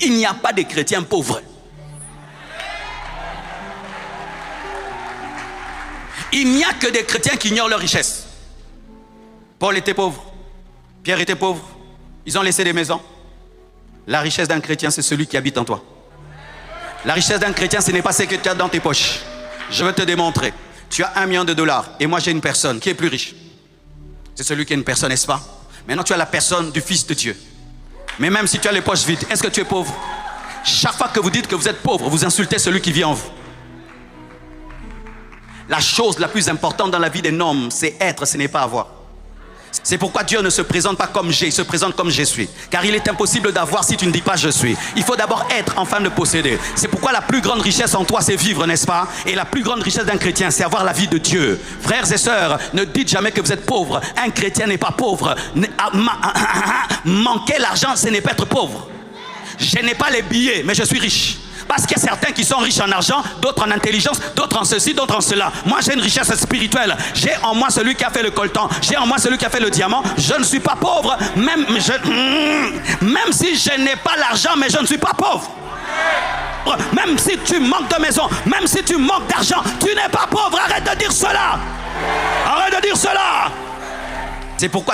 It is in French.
Il n'y a pas de chrétiens pauvres. Il n'y a que des chrétiens qui ignorent leur richesse. Paul était pauvre. Pierre était pauvre. Ils ont laissé des maisons. La richesse d'un chrétien, c'est celui qui habite en toi. La richesse d'un chrétien, ce n'est pas ce que tu as dans tes poches. Je vais te démontrer. Tu as $1 million et moi j'ai une personne qui est plus riche. C'est celui qui est une personne, n'est-ce pas? Maintenant tu as la personne du Fils de Dieu. Mais même si tu as les poches vides, est-ce que tu es pauvre? Chaque fois que vous dites que vous êtes pauvre, vous insultez celui qui vit en vous. La chose la plus importante dans la vie d'un homme, c'est être, ce n'est pas avoir. C'est pourquoi Dieu ne se présente pas comme j'ai, il se présente comme je suis. Car il est impossible d'avoir si tu ne dis pas je suis. Il faut d'abord être afin de posséder. C'est pourquoi la plus grande richesse en toi, c'est vivre, n'est-ce pas? Et la plus grande richesse d'un chrétien, c'est avoir la vie de Dieu. Frères et sœurs, ne dites jamais que vous êtes pauvre. Un chrétien n'est pas pauvre. Manquer l'argent, ce n'est pas être pauvre. Je n'ai pas les billets, mais je suis riche. Parce qu'il y a certains qui sont riches en argent, d'autres en intelligence, d'autres en ceci, d'autres en cela. Moi, j'ai une richesse spirituelle. J'ai en moi celui qui a fait le coltan. J'ai en moi celui qui a fait le diamant. Je ne suis pas pauvre. Même si je n'ai pas l'argent, mais je ne suis pas pauvre. Même si tu manques de maison, même si tu manques d'argent, tu n'es pas pauvre. Arrête de dire cela. Arrête de dire cela. C'est pourquoi